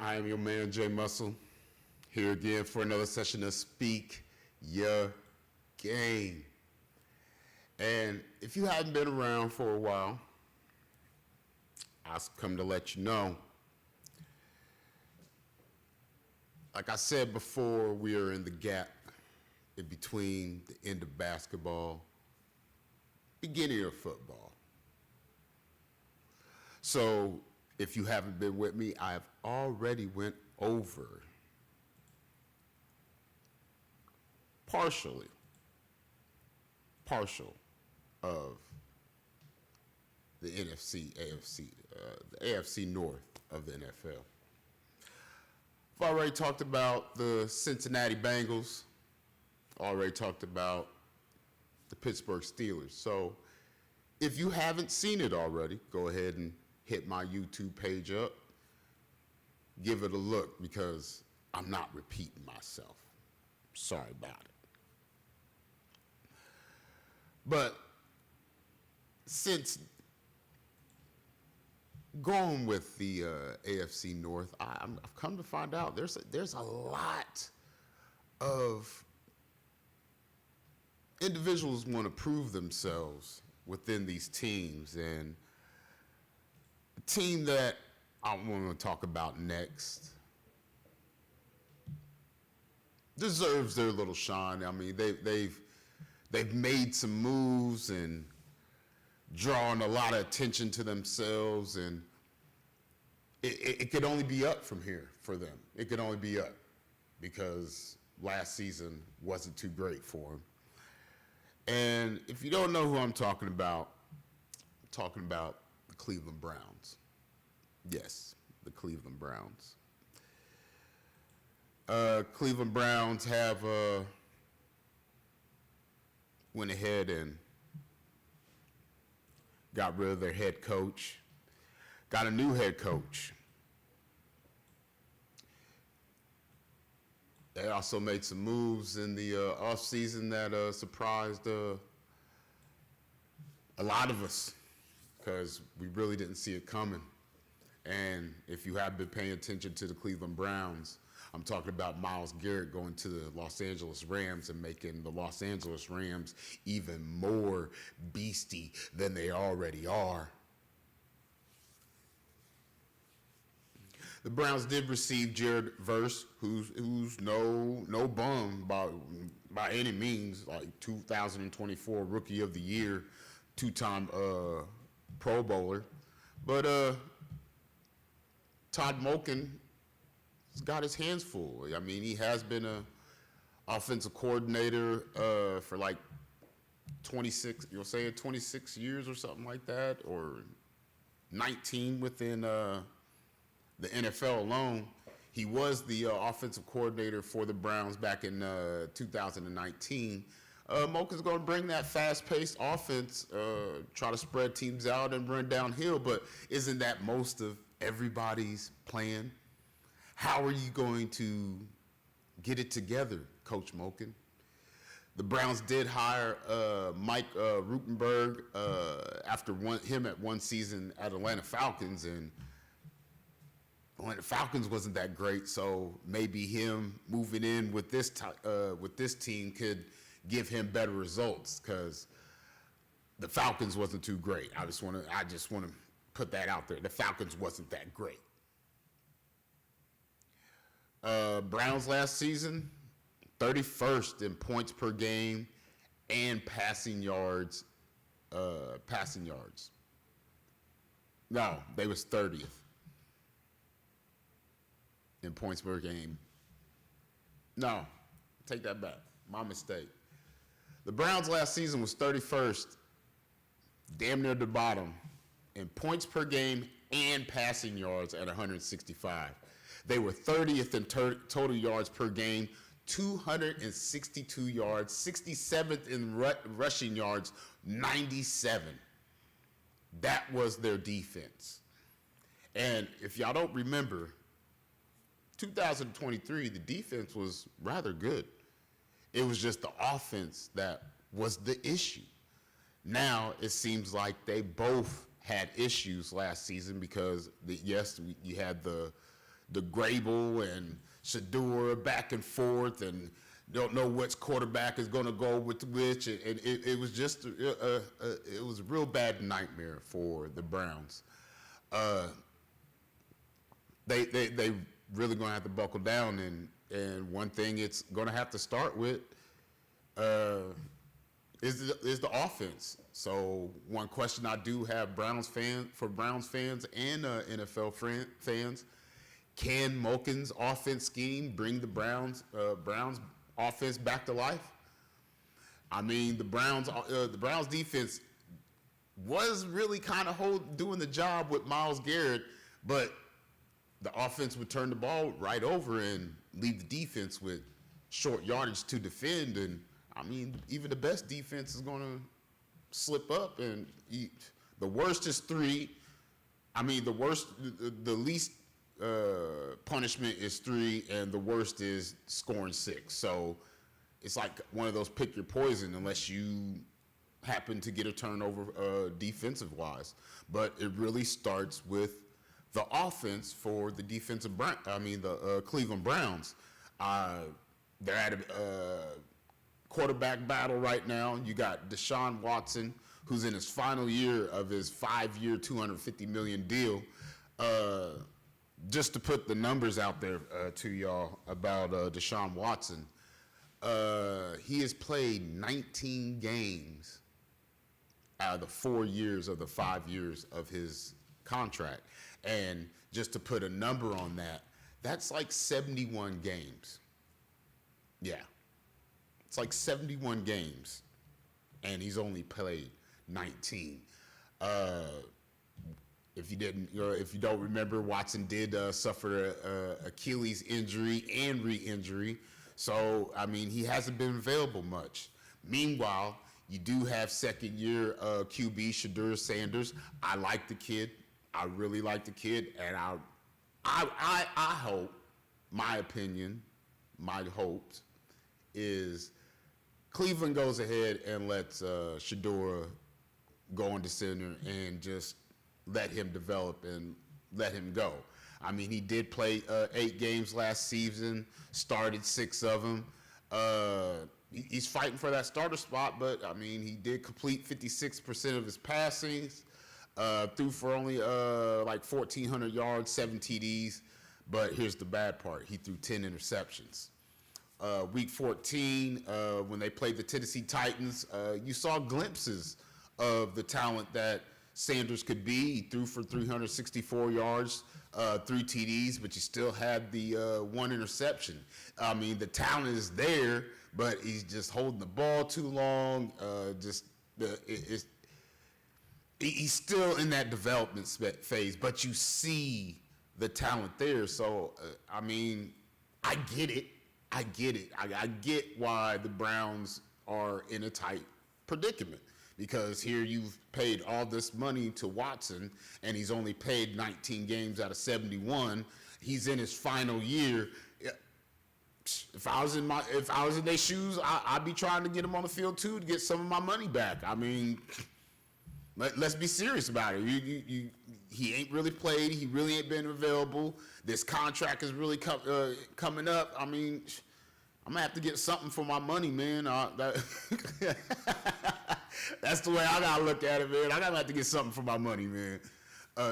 I am your man, Jay Muscle, here again for another session of Speak Your Game. And if you haven't been around for a while, I've come to let you know. Like I said before, we are in the gap in between the end of basketball, beginning of football. So if you haven't been with me, I have already went over partial of the NFC, AFC, the AFC North of the NFL. I've already talked about the Cincinnati Bengals, already talked about the Pittsburgh Steelers. So if you haven't seen it already, go ahead and hit my YouTube page up, give it a look because I'm not repeating myself. Sorry about it. But since going with the AFC North, I've come to find out there's a lot of individuals want to prove themselves within these teams, and the team that I want to talk about next deserves their little shine. I mean, they've made some moves and drawn a lot of attention to themselves, and it could only be up from here for them. It could only be up because last season wasn't too great for them. And if you don't know who I'm talking about the Cleveland Browns. Yes, the Cleveland Browns. Cleveland Browns have went ahead and got rid of their head coach, got a new head coach. They also made some moves in the offseason that surprised a lot of us because we really didn't see it coming. And if you have been paying attention to the Cleveland Browns, I'm talking about Myles Garett going to the Los Angeles Rams and making the Los Angeles Rams even more beastie than they already are. The Browns did receive Jared Verse, who's no bum by any means, like 2024 Rookie of the Year, two-time Pro Bowler. But Todd Monken has got his hands full. I mean, he has been a offensive coordinator for like 26 years or something like that, or 19 within the NFL alone. He was the offensive coordinator for the Browns back in 2019. Monken's going to bring that fast-paced offense, try to spread teams out and run downhill, but isn't that most of everybody's plan? How are you going to get it together, Coach Monken? The Browns did hire Mike Rutenberg after him at one season at Atlanta Falcons, and Atlanta Falcons wasn't that great, so maybe him moving in with this team could give him better results because the Falcons wasn't too great. I just want to put that out there. The Falcons wasn't that great. Browns last season, 31st in points per game and passing yards. No, they was 30th in points per game. No, take that back. My mistake. The Browns last season was 31st, damn near the bottom, in points per game and passing yards at 165. They were 30th in total yards per game, 262 yards, 67th in rushing yards, 97. That was their defense. And if y'all don't remember, 2023, the defense was rather good. It was just the offense that was the issue. Now it seems like they both had issues last season because you had the the Grable and Shedeur back and forth, and don't know which quarterback is going to go with which, and it was just it was a real bad nightmare for the Browns. They really going to have to buckle down, and one thing it's going to have to start with is the offense. So one question I do have Browns fans and NFL fans: can Monken's offense scheme bring the Browns offense back to life? I mean, the Browns defense was really kind of doing the job with Myles Garett, but the offense would turn the ball right over and leave the defense with short yardage to defend. And I mean, even the best defense is going to slip up, and the worst is 3. I mean, the least punishment is 3, and the worst is scoring 6. So it's like one of those pick your poison unless you happen to get a turnover defensive wise. But it really starts with the offense for the the Cleveland Browns. They're at a quarterback battle right now. You got Deshaun Watson, who's in his final year of his 5-year, $250 million deal. Just to put the numbers out there to y'all about Deshaun Watson, he has played 19 games out of the 4 years of the 5 years of his contract. And just to put a number on that, that's like 71 games. Yeah. It's like 71 games, and he's only played 19. If you don't remember, Watson did suffer a Achilles injury and re-injury, so I mean he hasn't been available much. Meanwhile, you do have second-year QB Shedeur Sanders. I like the kid. I really like the kid, and I hope, my opinion, my hopes is Cleveland goes ahead and lets Shedeur go into center and just let him develop and let him go. I mean, he did play 8 games last season, started 6 of them. He's fighting for that starter spot, but, I mean, he did complete 56% of his passings, threw for only like 1,400 yards, 7 TDs. But here's the bad part. He threw 10 interceptions. Week 14, when they played the Tennessee Titans, you saw glimpses of the talent that Sanders could be. He threw for 364 yards, 3 TDs, but you still had the 1 interception. I mean, the talent is there, but he's just holding the ball too long. He's still in that development phase, but you see the talent there. So, I mean, I get it. I get why the Browns are in a tight predicament, because here you've paid all this money to Watson, and he's only played 19 games out of 71. He's in his final year. If I was in their shoes, I'd be trying to get him on the field too to get some of my money back. I mean, let's be serious about it. He ain't really played. He really ain't been available. This contract is really coming up. I mean, I'm going to have to get something for my money, man. That's the way I got to look at it, man. I got to have to get something for my money, man.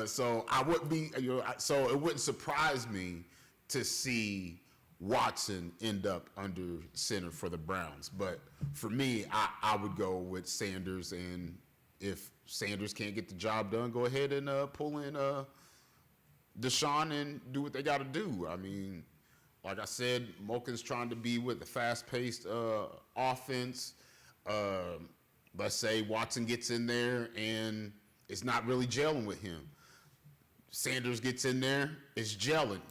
So I wouldn't be, so it wouldn't surprise me to see Watson end up under center for the Browns. But for me, I would go with Sanders, and if Sanders can't get the job done, go ahead and pull in Deshaun and do what they got to do. I mean, like I said, Monken's trying to be with the fast-paced offense. Let's say Watson gets in there and it's not really gelling with him. Sanders gets in there, it's gelling.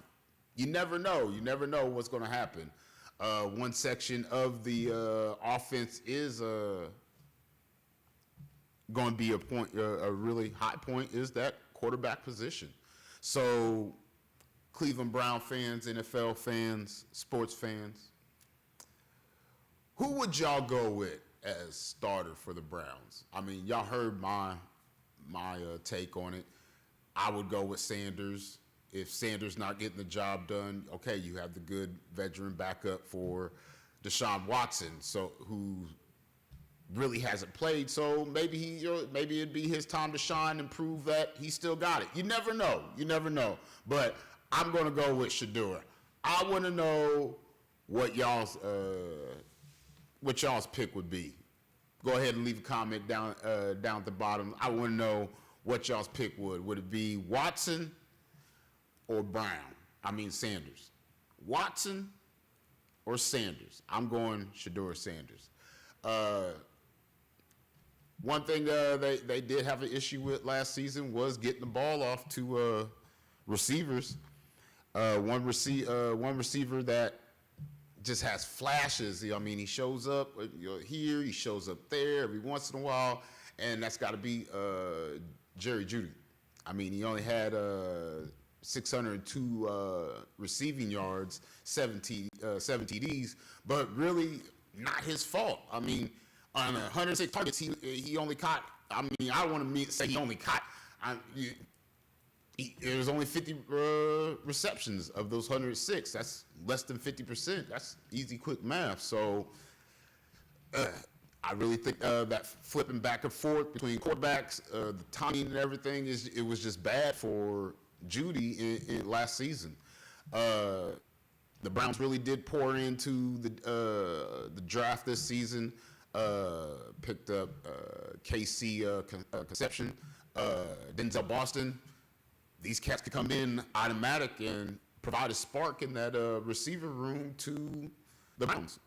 You never know. You never know what's going to happen. One section of the offense is going to be a really high point is that quarterback position. So Cleveland Brown fans, NFL fans, sports fans, who would y'all go with as starter for the Browns? I mean, y'all heard my take on it. I would go with Sanders. if Sanders not getting the job done, okay, you have the good veteran backup for Deshaun Watson, so who really hasn't played. So maybe maybe it'd be his time to shine and prove that he still got it. You never know. You never know. But I'm gonna go with Shedeur. I want to know what y'all's pick would be. Go ahead and leave a comment down at the bottom. I want to know what y'all's pick would. Would it be Watson or Sanders? Watson or Sanders? I'm going Shedeur Sanders. One thing they did have an issue with last season was getting the ball off to receivers. One receiver that just has flashes. I mean, he shows up here, he shows up there every once in a while, and that's got to be Jerry Jeudy. I mean, he only had 602 receiving yards, 7 TDs, but really not his fault. I mean, on 106 targets, he only caught. I mean, I don't want to say he only caught. There was only 50 receptions of those 106. That's less than 50%. That's easy, quick math. So I really think that flipping back and forth between quarterbacks, the timing and everything, it was just bad for Jeudy in last season. The Browns really did pour into the draft this season. Picked up KC Conception, Denzel Boston. These cats could come in automatic and provide a spark in that receiver room to the Browns.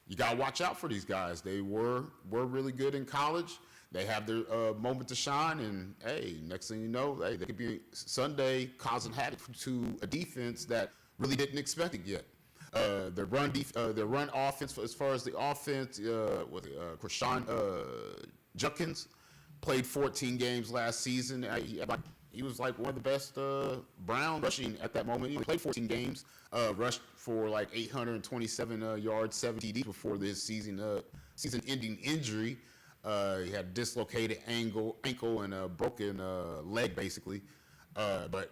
You got to watch out for these guys. They were really good in college. They have their moment to shine, and hey, next thing you know, they could be Sunday causing havoc to a defense that really didn't expect it yet. Their run offense, as far as the offense, Krishan Judkins played 14 games last season. He was like one of the best Brown rushing at that moment. He played 14 games, rushed for like 827 yards, 7 TDs before this season-ending injury. He had a dislocated ankle and a broken leg, basically. But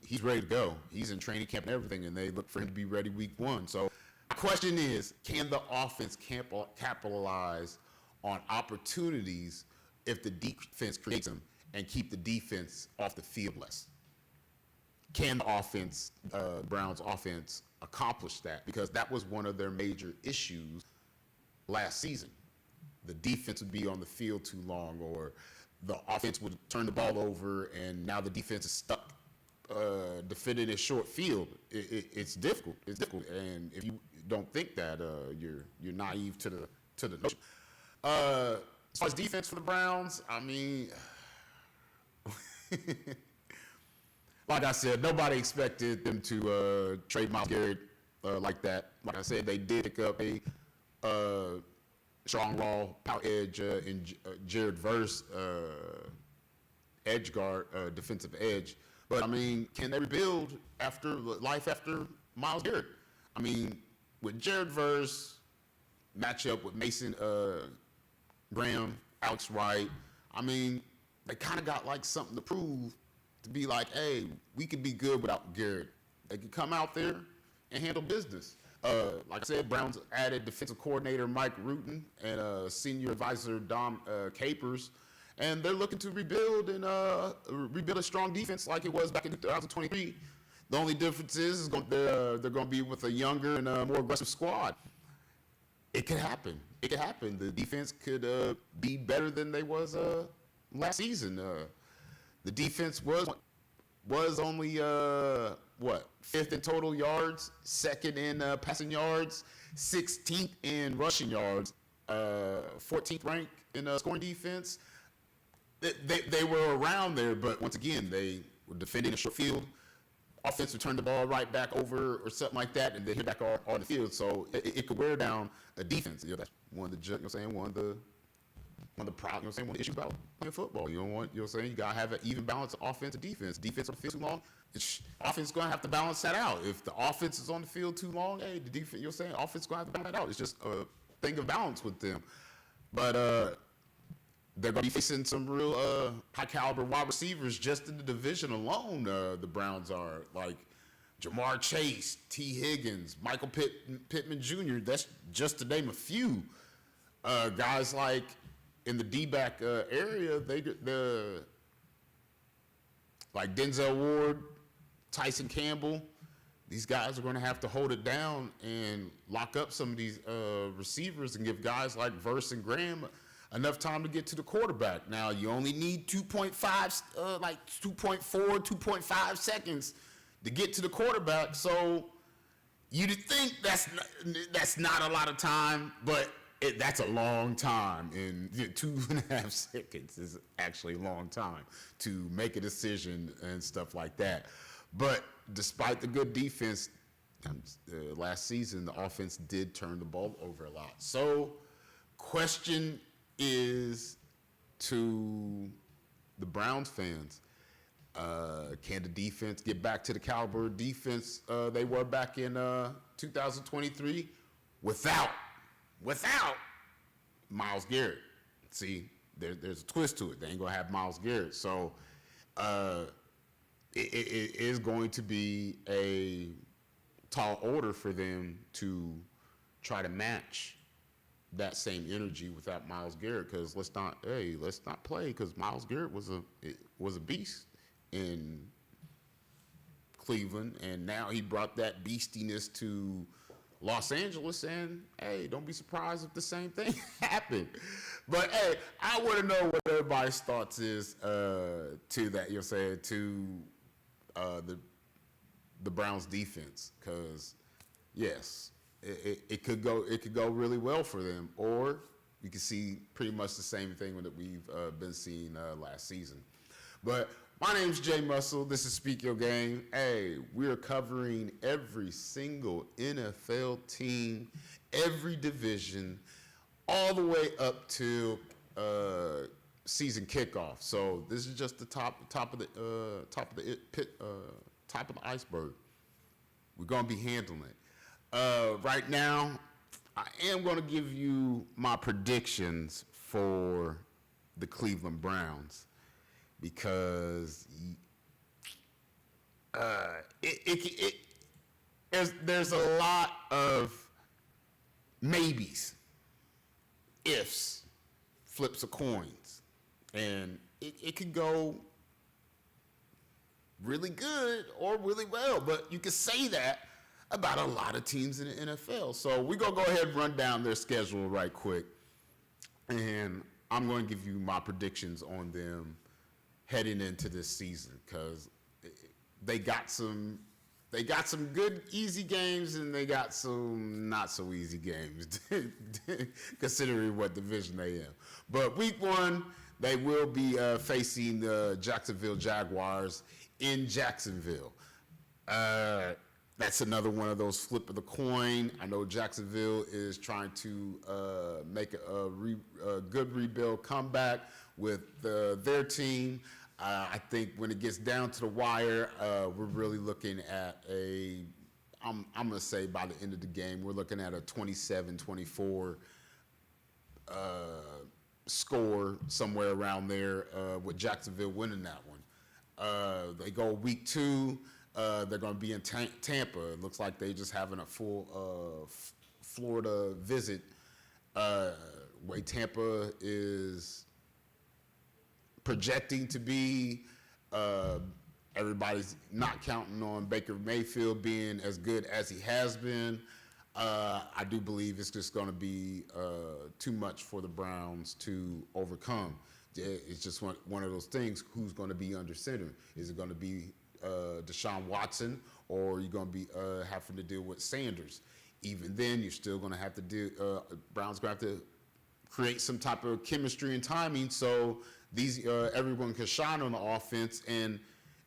he's ready to go. He's in training camp and everything, and they look for him to be ready week 1. So the question is, can the offense capitalize on opportunities if the defense creates them and keep the defense off the field less? Can the Browns offense accomplish that? Because that was one of their major issues last season. The defense would be on the field too long, or the offense would turn the ball over, and now the defense is stuck defending a short field. It's difficult. It's difficult, and if you don't think that, you're naive to the notion. As far as defense for the Browns, I mean, like I said, nobody expected them to trade Myles Garett like that. Like I said, they did pick up a strong raw power edge in Jared Verse, edge guard, defensive edge. But I mean, can they rebuild after Myles Garett? I mean, with Jared Verse, match up with Mason Graham, Alex Wright. I mean, they kind of got like something to prove, to be like, hey, we could be good without Garett. They could come out there and handle business. Like I said, Browns added defensive coordinator Mike Rutan and senior advisor Dom Capers, and they're looking to rebuild a strong defense like it was back in 2023. The only difference is they're going to be with a younger and more aggressive squad. It could happen. It could happen. The defense could be better than they was last season. The defense was only fifth in total yards, second in passing yards, 16th in rushing yards, 14th ranked in scoring defense. They were around there, but once again, they were defending a short field. Offense would turn the ball right back over or something like that, and then hit back on the field. So it could wear down a defense. That's one of the problems. One of the issues about playing football. You gotta have an even balance of offense and defense. Defense on the field too long, offense is gonna have to balance that out. If the offense is on the field too long, hey, the defense, offense is gonna have to balance that out. It's just a thing of balance with them. But they're going to be facing some real high caliber wide receivers just in the division alone. The Browns are like Jamar Chase, T. Higgins, Michael Pittman Jr. That's just to name a few. Guys like in the D-back area, like Denzel Ward, Tyson Campbell. These guys are going to have to hold it down and lock up some of these receivers and give guys like Verse and Graham enough time to get to the quarterback. Now, you only need 2.4, 2.5 seconds to get to the quarterback. So you'd think that's not a lot of time, but that's a long time. And 2.5 seconds is actually a long time to make a decision and stuff like that. But despite the good defense, last season, the offense did turn the ball over a lot. So question is to the Browns fans, can the defense get back to the caliber of defense they were back in 2023 without Myles Garett? See, there's a twist to it. They ain't going to have Myles Garett. So it is going to be a tall order for them to try to match that same energy without Myles Garett, because let's not play, because Myles Garett was a beast in Cleveland, and now he brought that beastiness to Los Angeles, and hey, don't be surprised if the same thing happened. But hey, I want to know what everybody's thoughts is to that. You're saying to the Browns defense, because yes, it could go really well for them, or you can see pretty much the same thing that we've been seeing last season. But my name's Jay Muscle. This is Speak Your Game. Hey, we're covering every single NFL team, every division, all the way up to season kickoff. So this is just the top of the iceberg. We're gonna be handling it. Right now, I am gonna give you my predictions for the Cleveland Browns, because there's a lot of maybes, ifs, flips of coins, and it could go really good or really well, but you can say that about a lot of teams in the NFL. So we're going to go ahead and run down their schedule right quick, and I'm going to give you my predictions on them heading into this season, because they got some good easy games, and they got some not so easy games considering what division they in. But week 1, they will be facing the Jacksonville Jaguars in Jacksonville. That's another one of those flip of the coin. I know Jacksonville is trying to make a good rebuild comeback with their team. I think when it gets down to the wire, we're really looking at I'm going to say by the end of the game, we're looking at a 27-24 score, somewhere around there, with Jacksonville winning that one. They go week 2. They're going to be in Tampa. It looks like they're just having a full Florida visit. Way Tampa is projecting to be, everybody's not counting on Baker Mayfield being as good as he has been. I do believe it's just going to be too much for the Browns to overcome. It's just one of those things. Who's going to be under center? Is it going to be Deshaun Watson, or are you going to be having to deal with Sanders? Even then, you're still going to have to do. Browns going to have to create some type of chemistry and timing, so these everyone can shine on the offense and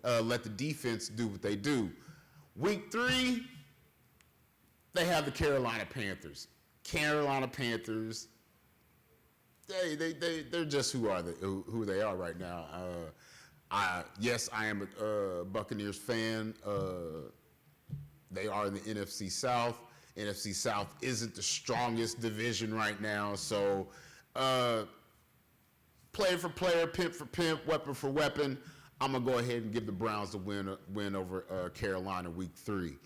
let the defense do what they do. Week 3, they have the Carolina Panthers. Carolina Panthers. They're just who they are right now. Yes, I am a Buccaneers fan. They are in the NFC South. NFC South isn't the strongest division right now, so player for player, pimp for pimp, weapon for weapon, I'm going to go ahead and give the Browns the win over Carolina week 3.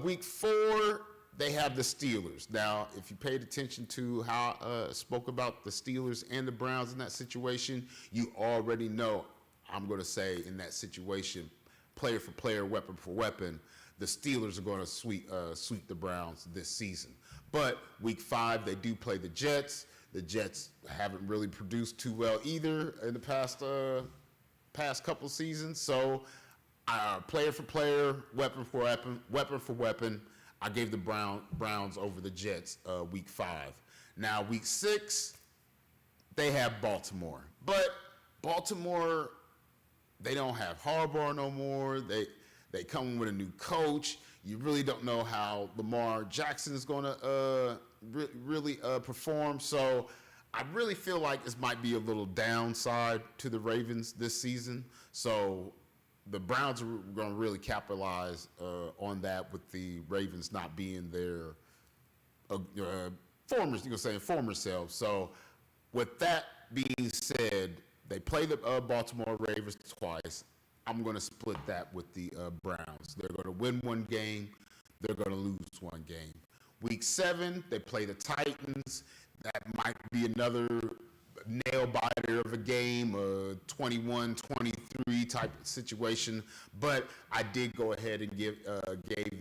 Week 4, they have the Steelers. Now, if you paid attention to how I spoke about the Steelers and the Browns in that situation, you already know I'm going to say in that situation, player for player, weapon for weapon, the Steelers are going to sweep the Browns this season. But week 5, they do play the Jets. The Jets haven't really produced too well either in the past couple seasons. So player for player, weapon for weapon, I gave the Browns over the Jets week 5. Now, week 6, they have Baltimore. But Baltimore, they don't have Harbaugh no more. They come with a new coach. You really don't know how Lamar Jackson is going to really perform. So I really feel like this might be a little downside to the Ravens this season. So the Browns are going to really capitalize on that with the Ravens not being their former selves. So with that being said, they play the Baltimore Ravens twice. I'm going to split that with the Browns. They're going to win one game. They're going to lose one game. Week 7, they play the Titans. That might be another nail-biter of a game, a 21-23 type of situation. But I did go ahead and gave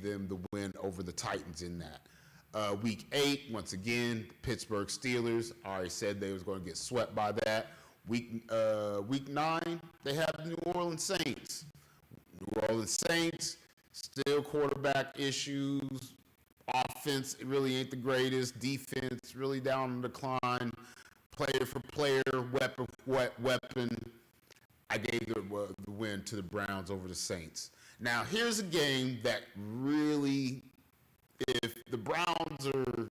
them the win over the Titans in that. Week 8, once again, Pittsburgh Steelers. I already said they was going to get swept by that. Week 9, they have the New Orleans Saints. New Orleans Saints, still quarterback issues. Offense, it really ain't the greatest. Defense, really down in decline. Player for player, weapon for weapon. I gave the win to the Browns over the Saints. Now, here's a game that really, if the Browns are,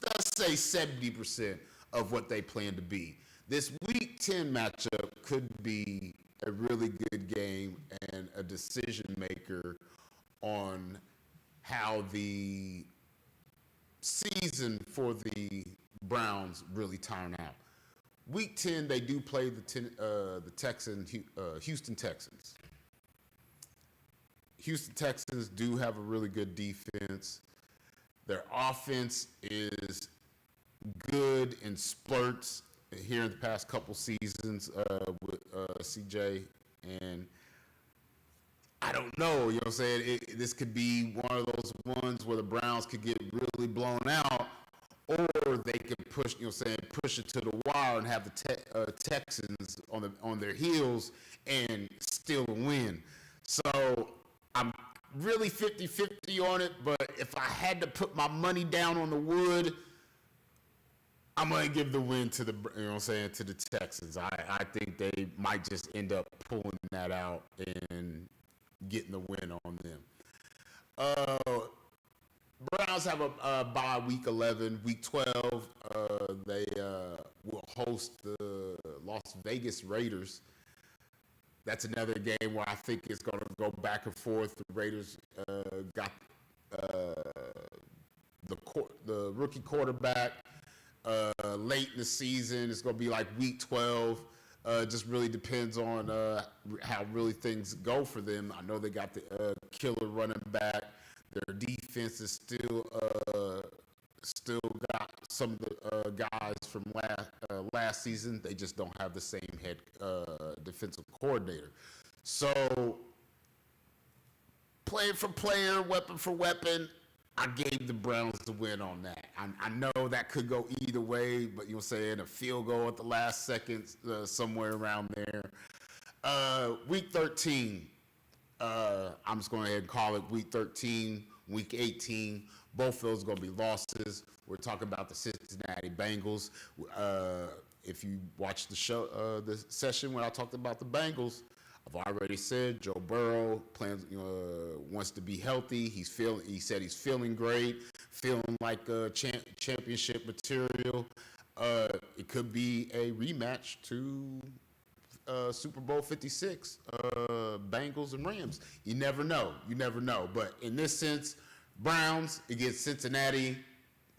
let's say 70% of what they plan to be. This Week 10 matchup could be a really good game and a decision maker on how the season for the Browns really turn out. Week 10, they do play the Houston Texans. Houston Texans do have a really good defense. Their offense is good in splurts here in the past couple seasons with CJ. And I don't know, you know what I'm saying? This could be one of those ones where the Browns could get really blown out, or they could push, you know what I'm saying, push it to the wire and have the Texans on their heels and still win. So I'm really 50-50 on it, but if I had to put my money down on the wood, I'm going to give the win to the, you know what I'm saying, to the Texans. I think they might just end up pulling that out and getting the win on them. Browns have a bye week 11. Week 12, they will host the Las Vegas Raiders. That's another game where I think it's going to go back and forth. The Raiders got the rookie quarterback late in the season. It's going to be like week 12. Just really depends on how really things go for them. I know they got the killer running back. Their defense is still got some of the guys from last season. They just don't have the same head defensive coordinator. So, player for player, weapon for weapon, I gave the Browns the win on that. I know that could go either way, but you're saying a field goal at the last second, somewhere around there. Week 13, I'm just going to go ahead and call it Week 13, Week 18. Both of those are going to be losses. We're talking about the Cincinnati Bengals. If you watched the show, the session when I talked about the Bengals, I've already said Joe Burrow wants to be healthy. He said he's feeling great, feeling like championship material. It could be a rematch to Super Bowl 56, Bengals and Rams. You never know. But in this sense, Browns against Cincinnati,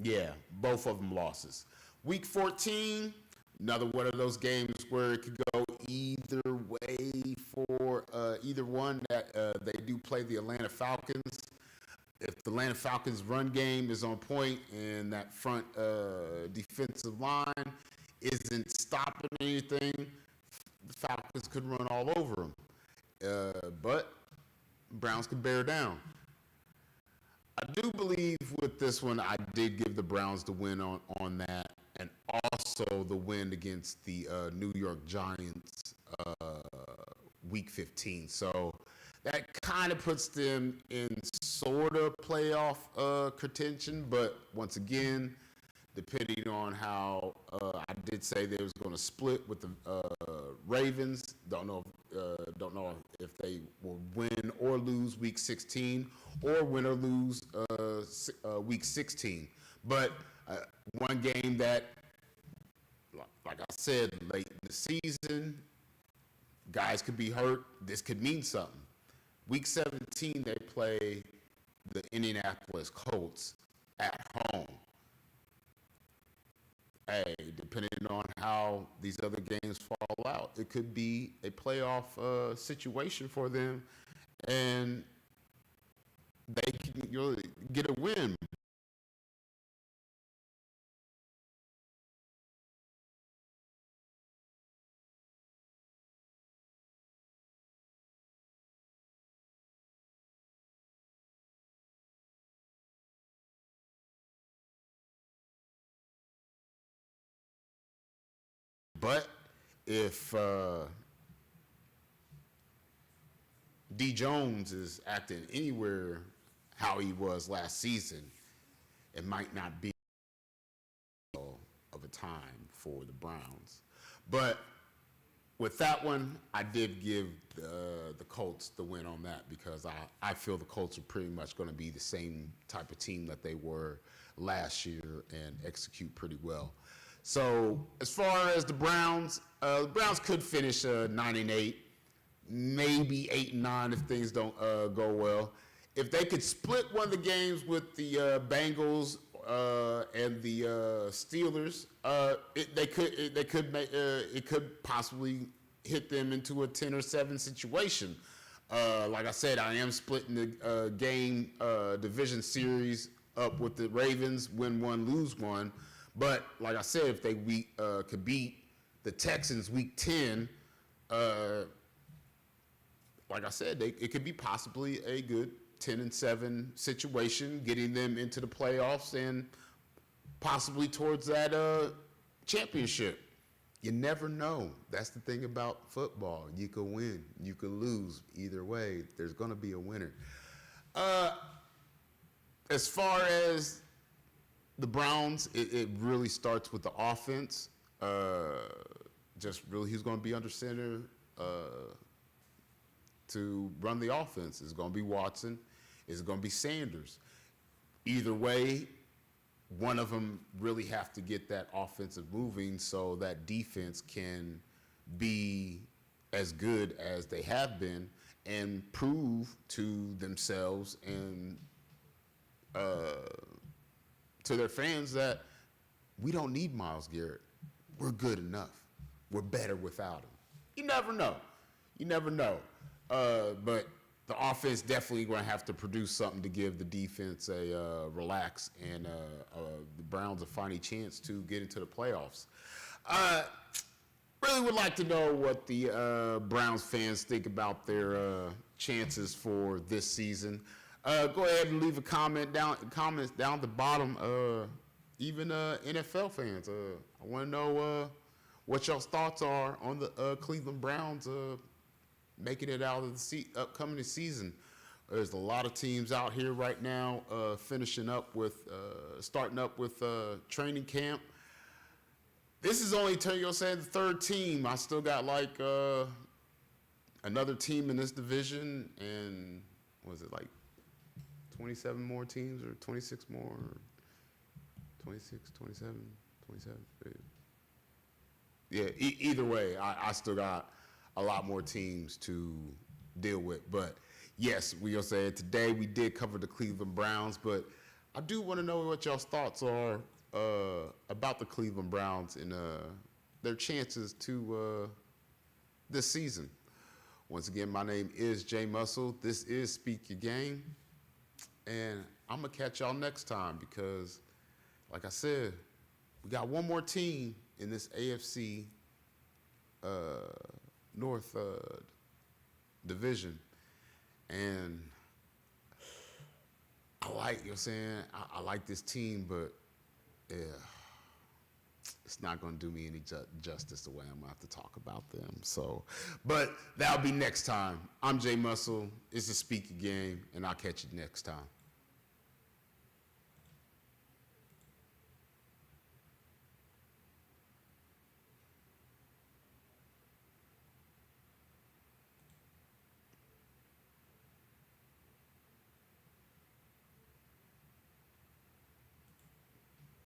yeah, both of them losses. Week 14, another one of those games where it could go either way for either one. That they do play the Atlanta Falcons. If the Atlanta Falcons' run game is on point and that front defensive line isn't stopping anything, the Falcons could run all over them. But Browns could bear down. I do believe with this one, I did give the Browns the win on that, and also the win against the New York Giants Week 15. So that kind of puts them in sort of playoff contention, but once again, depending on how I did say they was going to split with the Ravens. Don't know if they will win or lose Week 16, or win or lose Week 16. But one game that, like I said, late in the season, guys could be hurt. This could mean something. Week 17, they play the Indianapolis Colts at home. Hey, depending on how these other games fall out, it could be a playoff situation for them, and they can get a win. But if D. Jones is acting anywhere how he was last season, it might not be of a time for the Browns. But with that one, I did give the Colts the win on that, because I feel the Colts are pretty much going to be the same type of team that they were last year and execute pretty well. So as far as the Browns could finish 9-8, maybe 8-9 if things don't go well. If they could split one of the games with the Bengals and the Steelers, it could possibly hit them into a 10 or 7 situation. Like I said, I am splitting the game division series up with the Ravens, win one, lose one. But like I said, if they could beat the Texans Week 10, like I said, it could be possibly a good 10-7 situation, getting them into the playoffs and possibly towards that championship. You never know. That's the thing about football. You could win, you could lose. Either way, there's going to be a winner. As far as the Browns, it really starts with the offense. Just really who's going to be under center to run the offense. It's going to be Watson. It's going to be Sanders. Either way, one of them really have to get that offensive moving so that defense can be as good as they have been and prove to themselves and to their fans that we don't need Myles Garett. We're good enough. We're better without him. You never know. You never know. But the offense definitely going to have to produce something to give the defense a relax and the Browns a fighting chance to get into the playoffs. Really would like to know what the Browns fans think about their chances for this season. Go ahead and leave a comments down at the bottom. Even NFL fans, I want to know what y'all's thoughts are on the Cleveland Browns making it out of the upcoming season. There's a lot of teams out here right now starting up with training camp. This is only, the third team. I still got like another team in this division, and was it like 27 more teams or 26 more? Or 26, 27, 27. Yeah, either way, I still got a lot more teams to deal with. But yes, we'll say today we did cover the Cleveland Browns, but I do want to know what y'all's thoughts are about the Cleveland Browns and their chances to this season. Once again, my name is Jay Muscle. This is Speak Your Game. And I'm going to catch y'all next time because, like I said, we got one more team in this AFC North division. And I like, you know what I'm saying, I like this team, but yeah, it's not going to do me any justice the way I'm going to have to talk about them. So, but that'll be next time. I'm Jay Muscle. It's a Speak Your Game, and I'll catch you next time.